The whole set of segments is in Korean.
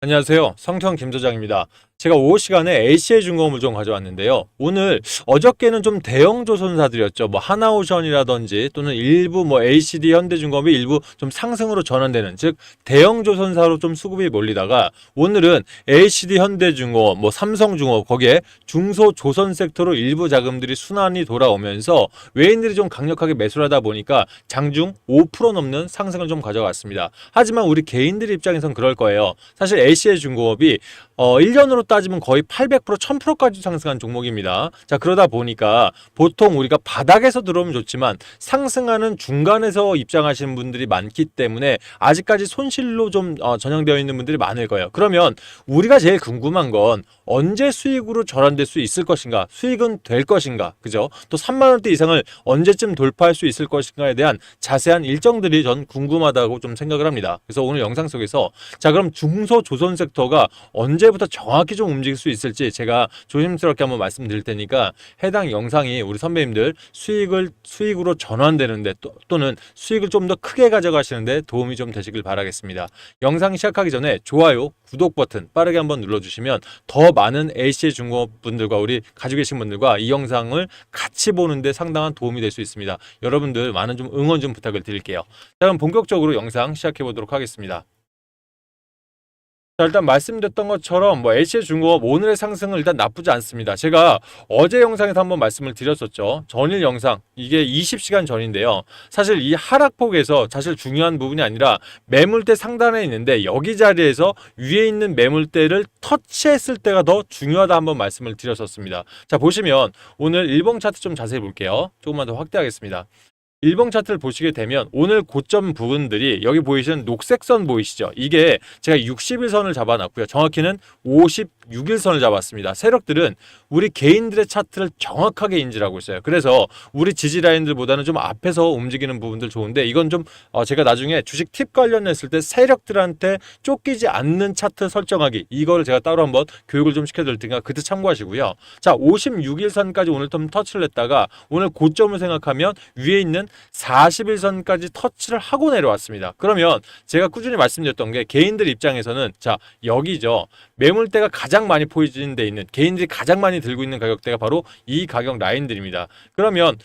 안녕하세요. 성청 김소장입니다. 제가 오후 시간에 A씨의 중공업을 좀 가져왔는데요. 오늘 어저께는 좀 대형 조선사들이었죠. 뭐 하나오션이라든지 또는 일부 뭐 ACD 현대중공업이 일부 좀 상승으로 전환되는, 즉 대형 조선사로 좀 수급이 몰리다가 오늘은 ACD 현대중공업, 뭐 삼성중공업, 거기에 중소조선 섹터로 일부 자금들이 순환이 돌아오면서 외인들이 좀 강력하게 매수를 하다 보니까 장중 5% 넘는 상승을 좀 가져갔습니다. 하지만 우리 개인들 입장에선 그럴 거예요. 사실 AC의 중공업이 1년으로 따지면 거의 800%, 1000%까지 상승한 종목입니다. 자, 그러다 보니까 보통 우리가 바닥에서 들어오면 좋지만 상승하는 중간에서 입장하시는 분들이 많기 때문에 아직까지 손실로 좀 전형되어 있는 분들이 많을 거예요. 그러면 우리가 제일 궁금한 건 언제 수익으로 전환될 수 있을 것인가? 수익은 될 것인가? 그죠? 또 3만 원대 이상을 언제쯤 돌파할 수 있을 것인가에 대한 자세한 일정들이 전 궁금하다고 좀 생각을 합니다. 그래서 오늘 영상 속에서 자, 그럼 중소조선 sek터가 언제부터 정확히 좀 움직일 수 있을지 제가 조심스럽게 한번 말씀드릴 테니까 해당 영상이 우리 선배님들 수익으로 전환되는데 또는 수익을 좀 더 크게 가져가시는데 도움이 좀 되시길 바라겠습니다. 영상 시작하기 전에 좋아요, 구독 버튼 빠르게 한번 눌러주시면 더 많은 A씨의 중공업 분들과 우리 가지고 계신 분들과 이 영상을 같이 보는데 상당한 도움이 될 수 있습니다. 여러분들 많은 좀 응원 좀 부탁을 드릴게요. 자, 그럼 본격적으로 영상 시작해 보도록 하겠습니다. 자, 일단 말씀드렸던 것처럼 뭐 A씨의 중공업 오늘의 상승은 일단 나쁘지 않습니다. 제가 어제 영상에서 한번 말씀을 드렸었죠. 전일 영상, 이게 20시간 전인데요. 사실 이 하락폭에서 사실 중요한 부분이 아니라 매물대 상단에 있는데 여기 자리에서 위에 있는 매물대를 터치했을 때가 더 중요하다 한번 말씀을 드렸었습니다. 자, 보시면 오늘 일봉 차트 좀 자세히 볼게요. 조금만 더 확대하겠습니다. 일봉 차트를 보시게 되면 오늘 고점 부분들이 여기 보이시는 녹색 선 보이시죠? 이게 제가 60일선을 잡아놨고요. 정확히는 56일선을 잡았습니다. 세력들은 우리 개인들의 차트를 정확하게 인지를 하고 있어요. 그래서 우리 지지 라인들보다는 좀 앞에서 움직이는 부분들 좋은데 이건 좀 제가 나중에 주식 팁 관련했을 때 세력들한테 쫓기지 않는 차트 설정하기, 이거를 제가 따로 한번 교육을 좀 시켜드릴 테니까 그때 참고하시고요. 자, 56일선까지 오늘 좀 터치를 했다가 오늘 고점을 생각하면 위에 있는 40일선까지 터치를 하고 내려왔습니다. 그러면 제가 꾸준히 말씀드렸던 게 개인들 입장에서는 자, 여기죠. 매물대가 가장 많이 포진되어 있는, 개인들이 가장 많이 들고 있는 가격대가 바로 이 가격 라인들입니다. 그러면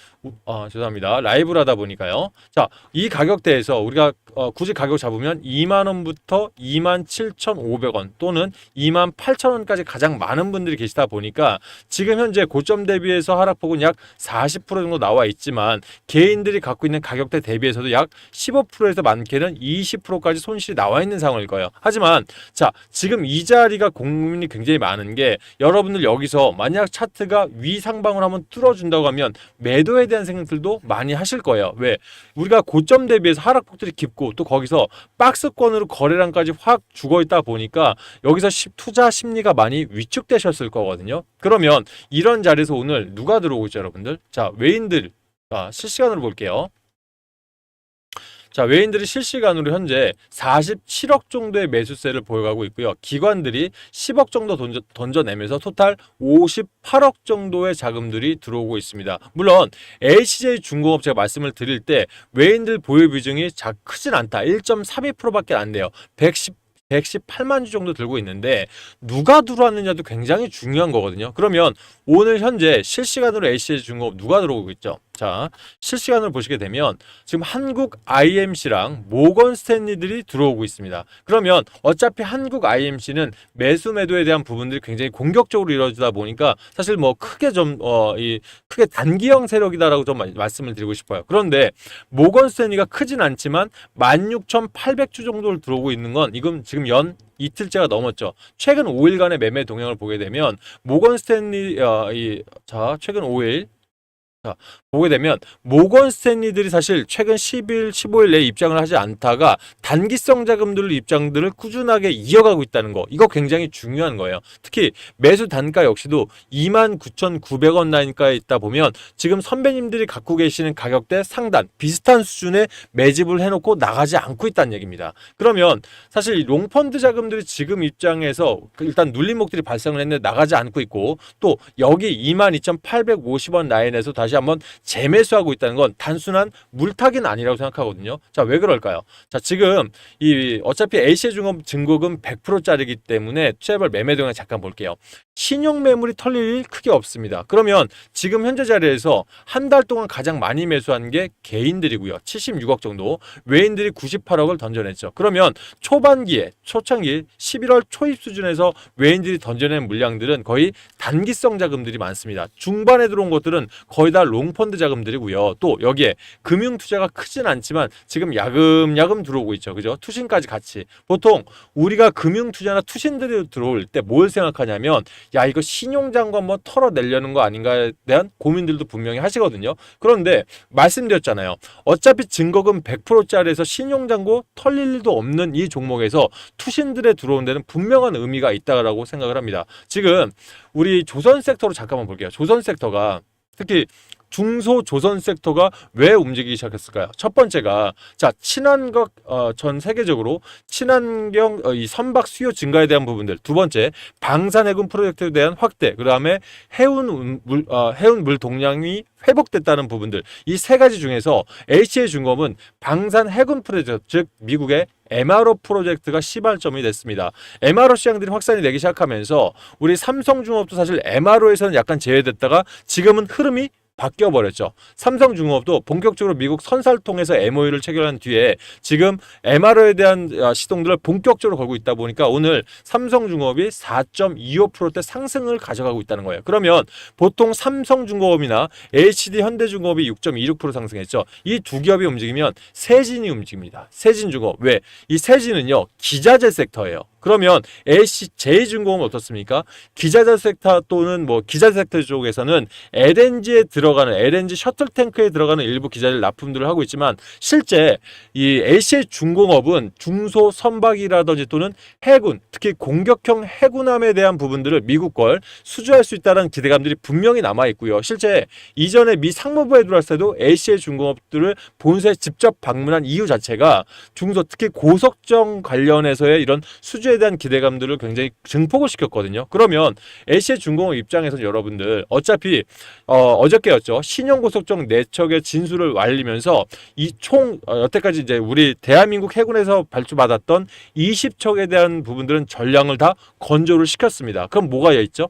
죄송합니다. 라이브를 하다 보니까요. 자, 이 가격대에서 우리가 굳이 가격 잡으면 2만원부터 27,500원 또는 28,000원까지 가장 많은 분들이 계시다 보니까 지금 현재 고점 대비해서 하락폭은 약 40% 정도 나와 있지만 개인들이 갖고 있는 가격대 대비해서도 약 15%에서 많게는 20%까지 손실이 나와 있는 상황일 거예요. 하지만 자, 지금 이 자리가 고민이 굉장히 많은 게 여러분들 여기서 만약 차트가 위상방을 한번 뚫어준다고 하면 매도에 대한 생각들도 많이 하실 거예요. 왜? 우리가 고점 대비해서 하락폭들이 깊고 또 거기서 박스권으로 거래량까지 확 죽어있다 보니까 여기서 투자 심리가 많이 위축되셨을 거거든요. 그러면 이런 자리에서 오늘 누가 들어오고 있죠, 여러분들? 자, 외인들. 자, 실시간으로 볼게요. 자, 외인들이 실시간으로 현재 47억 정도의 매수세를 보여가고 있고요. 기관들이 10억 정도 던져내면서 토탈 58억 정도의 자금들이 들어오고 있습니다. 물론 LCJ 중공업 제가 말씀을 드릴 때 외인들 보유 비중이 크진 않다. 1.32%밖에 안 돼요. 118만 주 정도 들고 있는데 누가 들어왔느냐도 굉장히 중요한 거거든요. 그러면 오늘 현재 실시간으로 LCJ 중공업 누가 들어오고 있죠? 자, 실시간으로 보시게 되면 지금 한국 IMC랑 모건 스탠리들이 들어오고 있습니다. 그러면 어차피 한국 IMC는 매수 매도에 대한 부분들이 굉장히 공격적으로 이루어지다 보니까 사실 뭐 크게 크게 단기형 세력이다라고 좀 말씀을 드리고 싶어요. 그런데 모건 스탠리가 크진 않지만 16,800주 정도를 들어오고 있는 건 이건 지금 연 이틀째가 넘었죠. 최근 5일간의 매매 동향을 보게 되면 모건 스탠리 최근 5일 보게 되면 모건 스탠리들이 사실 최근 10일, 15일 내에 입장을 하지 않다가 단기성 자금들 입장들을 꾸준하게 이어가고 있다는 거, 이거 굉장히 중요한 거예요. 특히 매수 단가 역시도 29,900원 라인가에 있다 보면 지금 선배님들이 갖고 계시는 가격대 상단 비슷한 수준의 매집을 해놓고 나가지 않고 있다는 얘기입니다. 그러면 사실 이 롱펀드 자금들이 지금 입장에서 일단 눌림목들이 발생을 했는데 나가지 않고 있고 또 여기 22,850원 라인에서 다시 다시 한번 재매수하고 있다는 건 단순한 물타기는 아니라고 생각하거든요. 자, 왜 그럴까요? 자, 지금 이 어차피 A시중금 증거금 100%짜리이기 때문에 투자별 매매 동향 잠깐 볼게요. 신용 매물이 털릴 일 크게 없습니다. 그러면 지금 현재 자리에서 한 달 동안 가장 많이 매수한 게 개인들이고요. 76억 정도. 외인들이 98억을 던져냈죠. 그러면 초반기에 초창기 11월 초입 수준에서 외인들이 던져낸 물량들은 거의 단기성 자금들이 많습니다. 중반에 들어온 것들은 거의 다 롱펀드 자금들이고요. 또 여기에 금융 투자가 크진 않지만 지금 야금야금 들어오고 있죠. 그죠? 투신까지 같이. 보통 우리가 금융 투자나 투신들이 들어올 때 뭘 생각하냐면 야, 이거 신용장고 한번 털어내려는 거 아닌가에 대한 고민들도 분명히 하시거든요. 그런데 말씀드렸잖아요. 어차피 증거금 100%짜리에서 신용장고 털릴 일도 없는 이 종목에서 투신들에 들어온 데는 분명한 의미가 있다고 생각을 합니다. 지금 우리 조선 섹터로 잠깐만 볼게요. 조선 섹터가 특히 중소조선 섹터가 왜 움직이기 시작했을까요? 첫 번째가 자 친환경 전 세계적으로 친환경 이 선박 수요 증가에 대한 부분들, 두 번째 방산해군 프로젝트에 대한 확대, 그다음에 해운 물 동량이 회복됐다는 부분들, 이 세 가지 중에서 HA중공업은 방산 해군 프로젝트, 즉 미국의 MRO 프로젝트가 시발점이 됐습니다. MRO 시장들이 확산이 되기 시작하면서 우리 삼성중공업도 사실 MRO에서는 약간 제외됐다가 지금은 흐름이 바뀌어버렸죠. 삼성중공업도 본격적으로 미국 선살통에서 MOU를 체결한 뒤에 지금 MRO에 대한 시동들을 본격적으로 걸고 있다 보니까 오늘 삼성중공업이 4.25%대 상승을 가져가고 있다는 거예요. 그러면 보통 삼성중공업이나 HD 현대중공업이 6.26% 상승했죠. 이 두 기업이 움직이면 세진이 움직입니다. 세진중공업. 왜? 이 세진은요, 기자재 섹터예요. 그러면 J중공업은 어떻습니까? 기자재 섹터 또는 뭐 기자재 섹터 쪽에서는 LNG에 들어가는 LNG 셔틀 탱크에 들어가는 일부 기자재 납품들을 하고 있지만 실제 이 HA중공업은 중소 선박이라든지 또는 해군, 특히 공격형 해군함에 대한 부분들을 미국 걸 수주할 수 있다는 기대감들이 분명히 남아 있고요. 실제 이전에 미 상무부에 들어왔을 때도 HA중공업들을 본사에 직접 방문한 이유 자체가 중소 특히 고속정 관련해서의 이런 수주에 대한 기대감들을 굉장히 증폭을 시켰거든요. 그러면 HA중공업 입장에서는 여러분들 어차피 어저께였죠. 신용고속정 4척의 진수를 알리면서 이 총 여태까지 이제 우리 대한민국 해군에서 발주받았던 20척에 대한 부분들은 전량을 다 건조를 시켰습니다. 그럼 뭐가 있죠?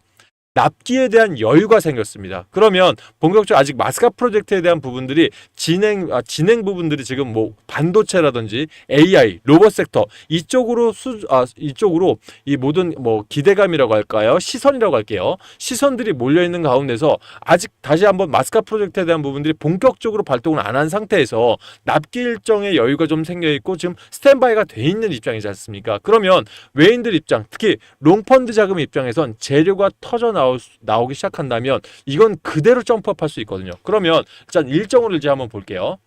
납기에 대한 여유가 생겼습니다. 그러면 본격적으로 아직 마스카 프로젝트에 대한 부분들이 진행 부분들이 지금 뭐 반도체라든지 AI, 로봇 섹터 이쪽으로 이쪽으로 이 모든 뭐 기대감이라고 할까요? 시선이라고 할게요. 시선들이 몰려 있는 가운데서 아직 다시 한번 마스카 프로젝트에 대한 부분들이 본격적으로 발동을 안 한 상태에서 납기 일정의 여유가 좀 생겨 있고 지금 스탠바이가 돼 있는 입장이지 않습니까? 그러면 외인들 입장, 특히 롱펀드 자금 입장에선 재료가 나오기 시작한다면 이건 그대로 점프업할 수 있거든요. 그러면 일단 일정으로 이제 한번 볼게요.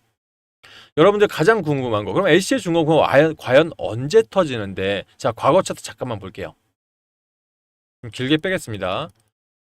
여러분들 가장 궁금한 거, 그럼 HA중공업 과연 언제 터지는데? 자, 과거 차트 잠깐만 볼게요. 길게 빼겠습니다.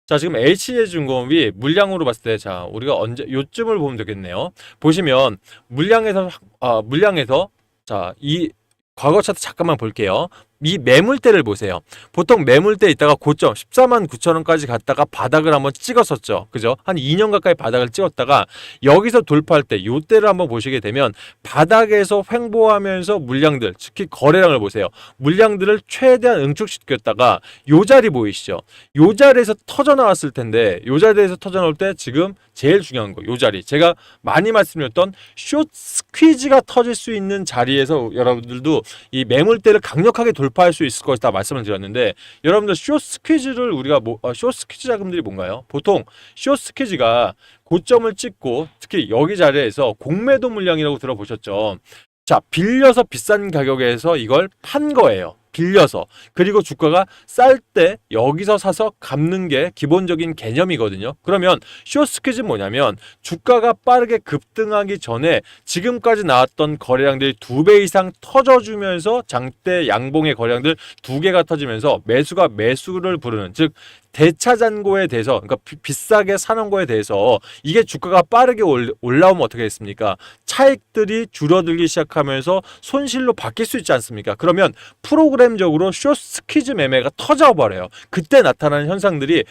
자, 지금 HA중공업이 물량으로 봤을 때, 자, 우리가 언제 요쯤을 보면 되겠네요. 보시면 물량에서 자, 이 과거 차트 잠깐만 볼게요. 이 매물대를 보세요. 보통 매물대 있다가 고점 14만 9천 원까지 갔다가 바닥을 한번 찍었었죠. 그죠? 한 2년 가까이 바닥을 찍었다가 여기서 돌파할 때 이때를 한번 보시게 되면 바닥에서 횡보하면서 물량들, 특히 거래량을 보세요. 물량들을 최대한 응축시켰다가 요 자리 보이시죠? 요 자리에서 터져 나왔을 텐데 요 자리에서 터져 나올 때 지금 제일 중요한 거, 요 자리. 제가 많이 말씀드렸던 숏 스퀴즈가 터질 수 있는 자리에서 여러분들도 이 매물대를 강력하게 돌파할 수 있을 것이다 말씀을 드렸는데, 여러분들 숏 스퀴즈를 우리가 숏 스퀴즈 자금들이 뭔가요? 보통 숏 스퀴즈가 고점을 찍고 특히 여기 자리에서 공매도 물량이라고 들어보셨죠? 자, 빌려서 비싼 가격에서 이걸 판 거예요. 빌려서. 그리고 주가가 쌀 때 여기서 사서 갚는 게 기본적인 개념이거든요. 그러면 숏스퀴즈는 뭐냐면 주가가 빠르게 급등하기 전에 지금까지 나왔던 거래량들이 2배 이상 터져주면서 장대 양봉의 거래량들 2개가 터지면서 매수가 매수를 부르는, 즉 대차잔고에 대해서, 그러니까 비싸게 사는 거에 대해서 이게 주가가 빠르게 올라오면 어떻게 됐습니까? 차익들이 줄어들기 시작하면서 손실로 바뀔 수 있지 않습니까? 그러면 프로그램적으로 숏 스퀴즈 매매가 터져버려요. 그때 나타나는 현상들이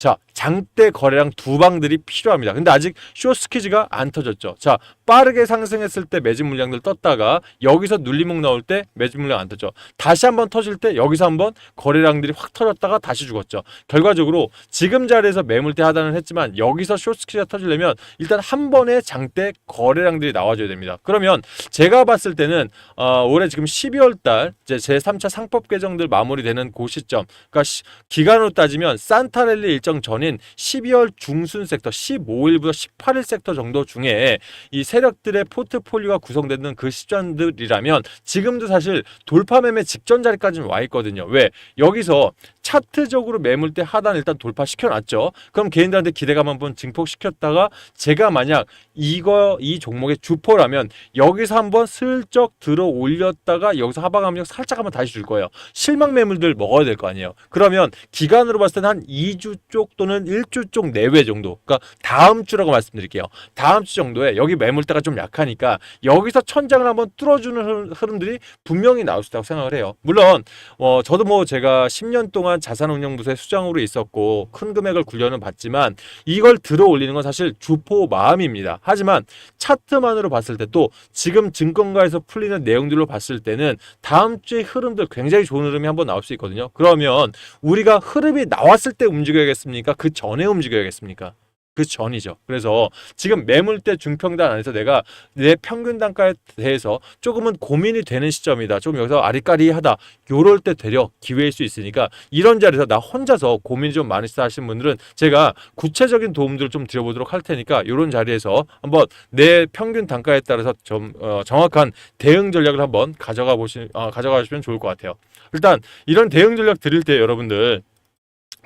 자, 장대 거래량 두 방들이 필요합니다. 근데 아직 숏스퀴즈가 안 터졌죠. 자, 빠르게 상승했을 때 매집 물량들 떴다가 여기서 눌림목 나올 때 매집 물량 안 떴죠. 다시 한번 터질 때 여기서 한번 거래량들이 확 터졌다가 다시 죽었죠. 결과적으로 지금 자리에서 매물대 하단을 했지만 여기서 숏스퀴즈가 터지려면 일단 한 번에 장대 거래량들이 나와줘야 됩니다. 그러면 제가 봤을 때는 올해 지금 12월 달 이제 제3차 상법 개정들 마무리되는 그 시점, 그러니까 기간으로 따지면 산타랠리 일정 전인 12월 중순 섹터 15일부터 18일 섹터 정도 중에 이 세력들의 포트폴리오가 구성되는 그 시점들이라면 지금도 사실 돌파 매매 직전 자리까지는 와 있거든요. 왜? 여기서 차트적으로 매물대 하단 일단 돌파시켜놨죠. 그럼 개인들한테 기대감 한번 증폭시켰다가 제가 만약 이 종목의 주포라면 여기서 한번 슬쩍 들어 올렸다가 여기서 하방 압력 살짝 한번 다시 줄 거예요. 실망 매물들 먹어야 될 거 아니에요. 그러면 기간으로 봤을 때는 한 2주 쪽 또는 1주 쪽 내외 정도, 그러니까 다음 주라고 말씀드릴게요. 다음 주 정도에 여기 매물대가 좀 약하니까 여기서 천장을 한번 뚫어주는 흐름들이 분명히 나올 수 있다고 생각을 해요. 물론 저도 뭐 제가 10년 동안 자산운용부서의 수장으로 있었고 큰 금액을 굴려는 봤지만 이걸 들어 올리는 건 사실 주포 마음입니다. 하지만 차트만으로 봤을 때 또 지금 증권가에서 풀리는 내용들로 봤을 때는 다음 주의 흐름들 굉장히 좋은 흐름이 한번 나올 수 있거든요. 그러면 우리가 흐름이 나왔을 때 움직여야겠습니까? 그 전에 움직여야겠습니까? 그 전이죠. 그래서 지금 매물대 중평단 안에서 내가 내 평균 단가에 대해서 조금은 고민이 되는 시점이다. 좀 여기서 아리까리하다. 요럴 때 되려 기회일 수 있으니까 이런 자리에서 나 혼자서 고민이 좀 많으시다 하시는 분들은 제가 구체적인 도움들을 좀 드려보도록 할 테니까 이런 자리에서 한번 내 평균 단가에 따라서 좀 정확한 대응 전략을 한번 가져가시면 좋을 것 같아요. 일단 이런 대응 전략 드릴 때 여러분들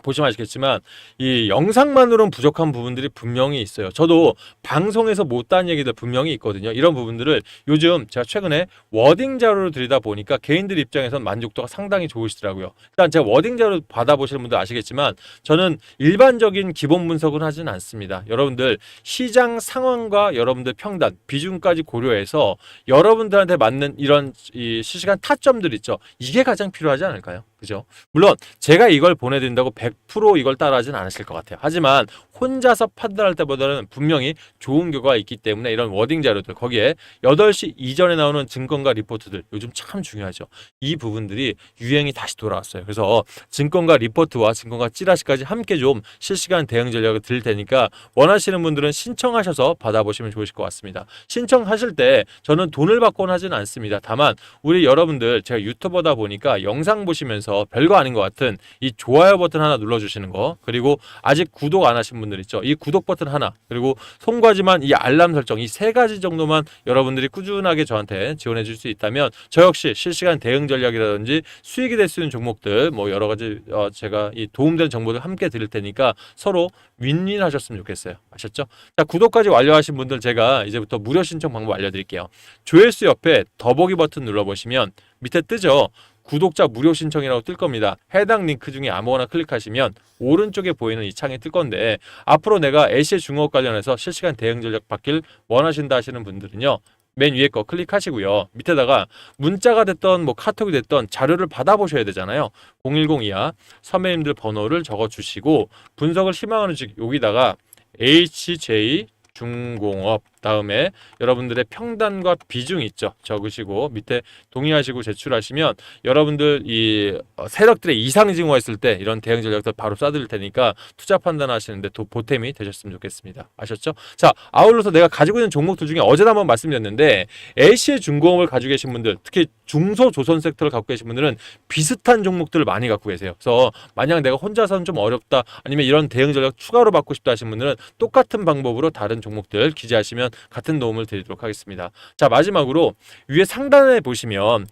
보시면 아시겠지만 이 영상만으로는 부족한 부분들이 분명히 있어요. 저도 방송에서 못한 얘기들 분명히 있거든요. 이런 부분들을 요즘 제가 최근에 워딩 자료를 드리다 보니까 개인들 입장에선 만족도가 상당히 좋으시더라고요. 일단 제가 워딩 자료 받아보시는 분들 아시겠지만 저는 일반적인 기본 분석은 하진 않습니다. 여러분들 시장 상황과 여러분들 평단, 비중까지 고려해서 여러분들한테 맞는 이런 이 실시간 타점들 있죠. 이게 가장 필요하지 않을까요? 그죠? 물론 제가 이걸 보내드린다고 100% 이걸 따라하진 않으실 것 같아요. 하지만 혼자서 판단할 때보다는 분명히 좋은 결과가 있기 때문에 이런 워딩 자료들, 거기에 8시 이전에 나오는 증권가 리포트들 요즘 참 중요하죠. 이 부분들이 유행이 다시 돌아왔어요. 그래서 증권가 리포트와 증권가 찌라시까지 함께 좀 실시간 대응 전략을 드릴 테니까 원하시는 분들은 신청하셔서 받아보시면 좋으실 것 같습니다. 신청하실 때 저는 돈을 받고는 하진 않습니다. 다만 우리 여러분들, 제가 유튜버다 보니까 영상 보시면서 별거 아닌 것 같은 이 좋아요 버튼 하나 눌러주시는 거, 그리고 아직 구독 안 하신 분들 있죠. 이 구독 버튼 하나, 그리고 송과지만 이 알람 설정, 이 3가지 정도만 여러분들이 꾸준하게 저한테 지원해 줄 수 있다면 저 역시 실시간 대응 전략이라든지 수익이 될 수 있는 종목들 뭐 여러 가지 제가 이 도움되는 정보들 함께 드릴 테니까 서로 윈윈 하셨으면 좋겠어요. 아셨죠? 자, 구독까지 완료하신 분들 제가 이제부터 무료 신청 방법 알려드릴게요. 조회수 옆에 더보기 버튼 눌러보시면 밑에 뜨죠? 구독자 무료 신청이라고 뜰 겁니다. 해당 링크 중에 아무거나 클릭하시면 오른쪽에 보이는 이 창이 뜰 건데, 앞으로 내가 애쉬 중업 관련해서 실시간 대응 전략 받길 원하신다 하시는 분들은요, 맨 위에 거 클릭하시고요. 밑에다가 문자가 됐던 뭐 카톡이 됐던 자료를 받아보셔야 되잖아요. 010이야 선배님들 번호를 적어주시고 분석을 희망하는 즉 여기다가 HJ 중공업 다음에 여러분들의 평단과 비중 있죠. 적으시고 밑에 동의하시고 제출하시면 여러분들 이 세력들의 이상 징후했을 때 이런 대응 전략들 바로 쏴드릴 테니까 투자 판단하시는데 보탬이 되셨으면 좋겠습니다. 아셨죠? 자, 아울러서 내가 가지고 있는 종목들 중에 어제도 한번 말씀드렸는데 LC의 중공업을 가지고 계신 분들, 특히 중소조선 섹터를 갖고 계신 분들은 비슷한 종목들을 많이 갖고 계세요. 그래서 만약 내가 혼자서는 좀 어렵다, 아니면 이런 대응 전략 추가로 받고 싶다 하신 분들은 똑같은 방법으로 다른 종목들 기재하시면 같은 도움을 드리도록 하겠습니다. 자, 마지막으로 위에 상단에 보시면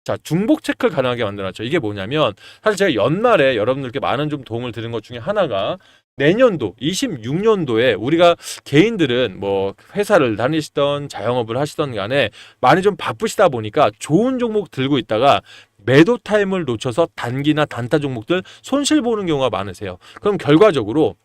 자, 중복 체크를 가능하게 만들어놨죠. 이게 뭐냐면 사실 제가 연말에 여러분들께 많은 좀 도움을 드린 것 중에 하나가 내년도 26년도에 우리가 개인들은 뭐 회사를 다니시던 자영업을 하시던 간에 많이 좀 바쁘시다 보니까 좋은 종목 들고 있다가 매도 타임을 놓쳐서 단기나 단타 종목들 손실 보는 경우가 많으세요. 그럼 결과적으로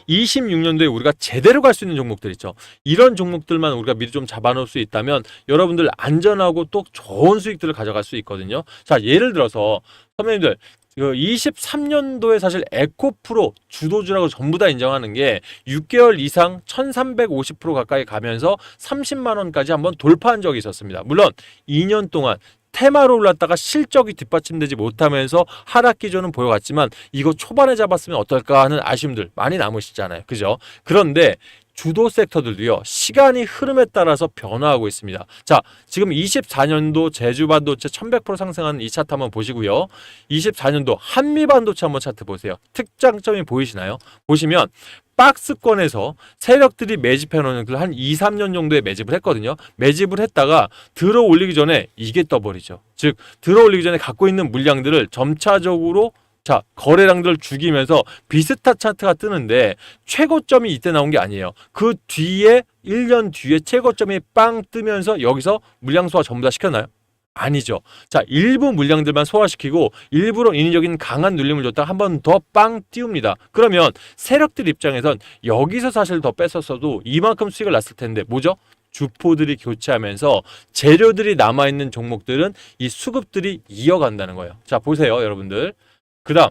26년도에 우리가 제대로 갈 수 있는 종목들 있죠. 이런 종목들만 우리가 미리 좀 잡아놓을 수 있다면 여러분들 안전하고 또 좋은 수익들을 가져갈 수 있거든요. 자, 예를 들어서 선배님들 23년도에 사실 에코프로 주도주라고 전부 다 인정하는 게 6개월 이상 1350% 가까이 가면서 30만 원까지 한번 돌파한 적이 있었습니다. 물론 2년 동안 테마로 올랐다가 실적이 뒷받침되지 못하면서 하락 기조는 보여왔지만 이거 초반에 잡았으면 어떨까 하는 아쉬움들 많이 남으시잖아요. 그죠? 그런데 주도 섹터들도요, 시간이 흐름에 따라서 변화하고 있습니다. 자, 지금 24년도 제주반도체 1100% 상승하는 이 차트 한번 보시고요. 24년도 한미반도체 한번 차트 보세요. 특장점이 보이시나요? 보시면 박스권에서 세력들이 매집해놓은 한 2, 3년 정도에 매집을 했거든요. 매집을 했다가 들어 올리기 전에 이게 떠버리죠. 즉 들어 올리기 전에 갖고 있는 물량들을 점차적으로 거래량들을 죽이면서 비슷한 차트가 뜨는데 최고점이 이때 나온 게 아니에요. 그 뒤에 1년 뒤에 최고점이 빵 뜨면서 여기서 물량 소화 전부 다 시켰나요? 아니죠. 자, 일부 물량들만 소화시키고 일부러 인위적인 강한 눌림을 줬다가 한 번 더 빵 띄웁니다. 그러면 세력들 입장에선 여기서 사실 더 뺐었어도 이만큼 수익을 났을 텐데 뭐죠? 주포들이 교체하면서 재료들이 남아있는 종목들은 이 수급들이 이어간다는 거예요. 자, 보세요, 여러분들. 그 다음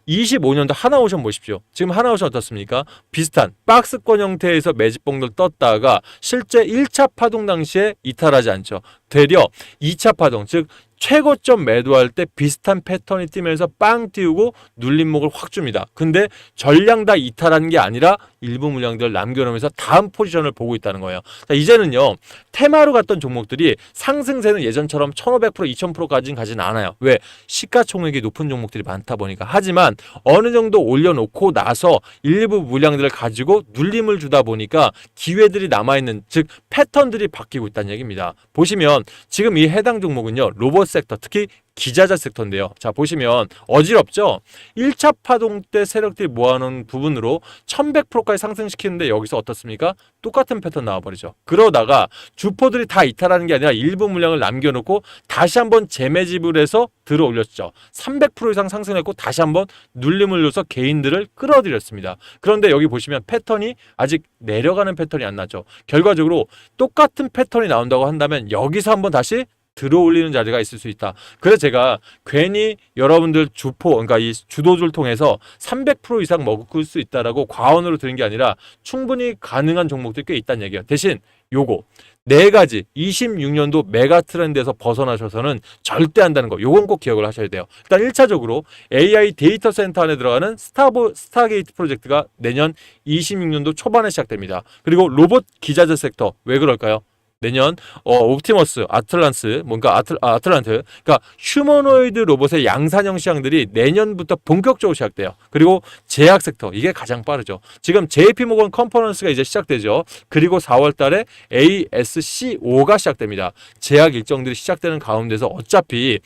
25년도 하나오션 보십시오. 지금 하나오션 어떻습니까? 비슷한 박스권 형태에서 매집봉들 떴다가 실제 1차 파동 당시에 이탈하지 않죠. 되려 2차 파동, 즉 최고점 매도할 때 비슷한 패턴이 뜨면서 빵 띄우고 눌림목을 확 줍니다. 근데 전량 다 이탈하는 게 아니라 일부 물량들을 남겨놓으면서 다음 포지션을 보고 있다는 거예요. 자, 이제는요, 테마로 갔던 종목들이 상승세는 예전처럼 1500%, 2000%까지는 가진 않아요. 왜? 시가총액이 높은 종목들이 많다 보니까. 하지만 어느 정도 올려놓고 나서 일부 물량들을 가지고 눌림을 주다 보니까 기회들이 남아있는, 즉 패턴들이 바뀌고 있다는 얘기입니다. 보시면 지금 이 해당 종목은요, 로봇 섹터, 특히 기자재 섹터인데요. 자, 보시면 어지럽죠? 1차 파동 때 세력들이 모아놓은 부분으로 1100%까지 상승시키는데 여기서 어떻습니까? 똑같은 패턴 나와버리죠. 그러다가 주포들이 다 이탈하는 게 아니라 일부 물량을 남겨놓고 다시 한번 재매집을 해서 들어 올렸죠. 300% 이상 상승했고 다시 한번 눌림을 줘서 개인들을 끌어들였습니다. 그런데 여기 보시면 패턴이 아직 내려가는 패턴이 안 나죠. 결과적으로 똑같은 패턴이 나온다고 한다면 여기서 한번 다시 들어올리는 자리가 있을 수 있다. 그래서 제가 괜히 여러분들 주포, 그러니까 이 주도주를 통해서 300% 이상 먹을 수 있다라고 과언으로 드린 게 아니라 충분히 가능한 종목들이 꽤 있다는 얘기예요. 대신 요거 네 가지 26년도 메가 트렌드에서 벗어나셔서는 절대 한다는 거, 요건 꼭 기억을 하셔야 돼요. 일단 1차적으로 AI 데이터 센터 안에 들어가는 스타게이트 프로젝트가 내년 26년도 초반에 시작됩니다. 그리고 로봇 기자재 섹터, 왜 그럴까요? 내년 옵티머스, 아틀란트, 그러니까 휴머노이드 로봇의 양산형 시장들이 내년부터 본격적으로 시작돼요. 그리고 제약 섹터, 이게 가장 빠르죠. 지금 JP모건 컨퍼런스가 이제 시작되죠. 그리고 4월 달에 ASC5가 시작됩니다. 제약 일정들이 시작되는 가운데서 어차피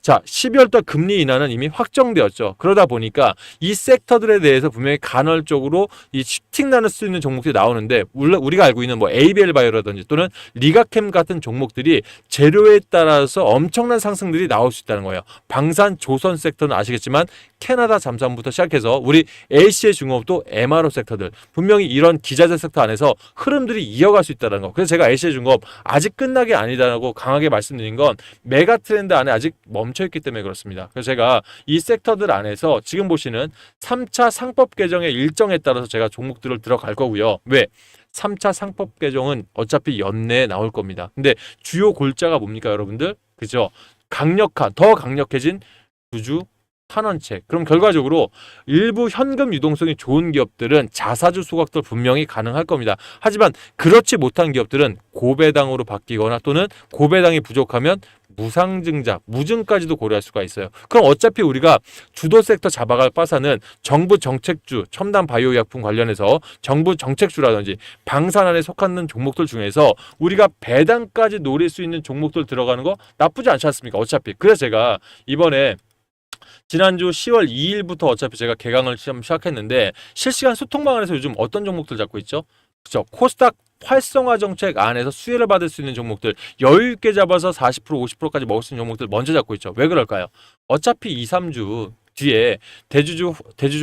12월 달 금리 인하는 이미 확정되었죠. 그러다 보니까 이 섹터들에 대해서 분명히 간헐적으로 이 슈팅 나눌 수 있는 종목들이 나오는데, 우리가 알고 있는 뭐 ABL 바이오라든지 또는 리가캠 같은 종목들이 재료에 따라서 엄청난 상승들이 나올 수 있다는 거예요. 방산, 조선 섹터는 아시겠지만 캐나다 잠수함부터 시작해서 우리 LC의 중공업도 MRO 섹터들, 분명히 이런 기자재 섹터 안에서 흐름들이 이어갈 수 있다는 거. 그래서 제가 LC의 중공업 아직 끝난 게 아니다라고 강하게 말씀드린 건 메가 트렌드 안에 아직 멈춰있기 때문에 그렇습니다. 그래서 제가 이 섹터들 안에서 지금 보시는 3차 상법 개정의 일정에 따라서 제가 종목들을 들어갈 거고요. 왜? 3차 상법 개정은 어차피 연내에 나올 겁니다. 근데 주요 골자가 뭡니까, 여러분들? 그죠? 더 강력해진 주주 환원책. 그럼 결과적으로 일부 현금 유동성이 좋은 기업들은 자사주 소각도 분명히 가능할 겁니다. 하지만 그렇지 못한 기업들은 고배당으로 바뀌거나 또는 고배당이 부족하면 무상증자, 무증까지도 고려할 수가 있어요. 그럼 어차피 우리가 주도 섹터 잡아갈 바사는 정부 정책주, 첨단 바이오의약품 관련해서 정부 정책주라든지 방산안에 속하는 종목들 중에서 우리가 배당까지 노릴 수 있는 종목들 들어가는 거 나쁘지 않지 않습니까? 어차피. 그래서 제가 이번에 지난주 10월 2일부터 어차피 제가 개강을 시작했는데 실시간 소통방 안에서 요즘 어떤 종목들 잡고 있죠? 그렇죠. 코스닥 활성화 정책 안에서 수혜를 받을 수 있는 종목들, 여유 있게 잡아서 40%, 50%까지 먹을 수 있는 종목들 먼저 잡고 있죠. 왜 그럴까요? 어차피 2, 3주 뒤에 대주주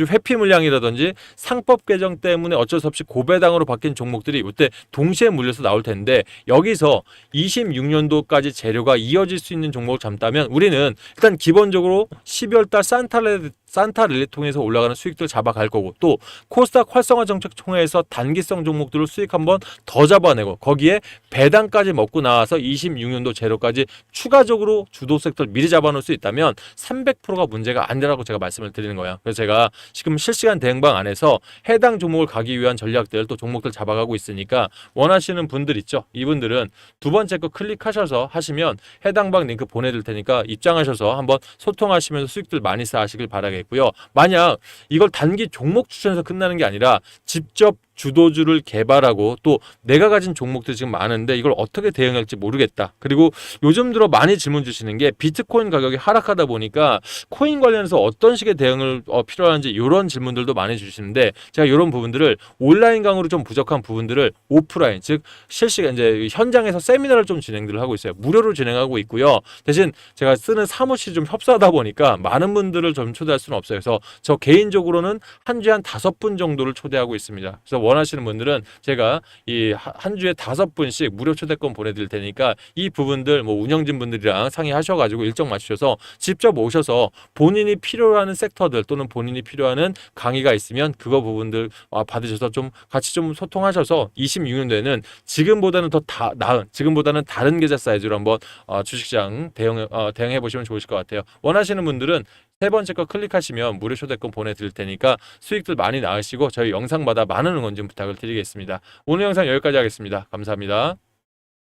회피 물량이라든지 상법 개정 때문에 어쩔 수 없이 고배당으로 바뀐 종목들이 이때 동시에 물려서 나올 텐데, 여기서 26년도까지 재료가 이어질 수 있는 종목을 잡다면 우리는 일단 기본적으로 12월 달 산타랠리 통해서 올라가는 수익들 잡아갈 거고, 또 코스닥 활성화 정책 총회에서 단기성 종목들을 수익 한번 더 잡아내고, 거기에 배당까지 먹고 나와서 26년도 재료까지 추가적으로 주도 섹터를 미리 잡아놓을 수 있다면 300%가 문제가 아니라고 제가 말씀을 드리는 거예요. 그래서 제가 지금 실시간 대응방 안에서 해당 종목을 가기 위한 전략들, 또 종목들 잡아가고 있으니까 원하시는 분들 있죠? 이분들은 두 번째 거 클릭하셔서 하시면 해당 방 링크 보내드릴 테니까 입장하셔서 한번 소통하시면서 수익들 많이 쌓으시길 바라겠고요. 만약 이걸 단기 종목 추천에서 끝나는 게 아니라 직접 주도주를 개발하고, 또 내가 가진 종목들이 지금 많은데 이걸 어떻게 대응할지 모르겠다. 그리고 요즘 들어 많이 질문 주시는 게 비트코인 가격이 하락하다 보니까 코인 관련해서 어떤 식의 대응을 필요한지, 이런 질문들도 많이 주시는데, 제가 이런 부분들을 온라인 강의로 좀 부족한 부분들을 오프라인, 즉 실시간 이제 현장에서 세미나를 좀 진행들을 하고 있어요. 무료로 진행하고 있고요. 대신 제가 쓰는 사무실이 좀 협소하다 보니까 많은 분들을 좀 초대할 수는 없어요. 그래서 저 개인적으로는 한 주에 한 5분 정도를 초대하고 있습니다. 그래서 원하시는 분들은 제가 이 한 주에 5분씩 무료 초대권 보내드릴 테니까 이 부분들 뭐 운영진 분들이랑 상의하셔가지고 일정 맞추셔서 직접 오셔서 본인이 필요로 섹터들, 또는 본인이 필요한 강의가 있으면 그거 부분들 받으셔서 좀 같이 좀 소통하셔서 26년도에는 지금보다는 더 나은, 지금보다는 다른 계좌 사이즈로 한번 주식시장 대응해 보시면 좋으실 것 같아요. 원하시는 분들은 세 번째 거 클릭하시면 무료 초대권 보내드릴 테니까 수익들 많이 나으시고 저희 영상마다 많은 응원 좀 부탁을 드리겠습니다. 오늘 영상 여기까지 하겠습니다. 감사합니다.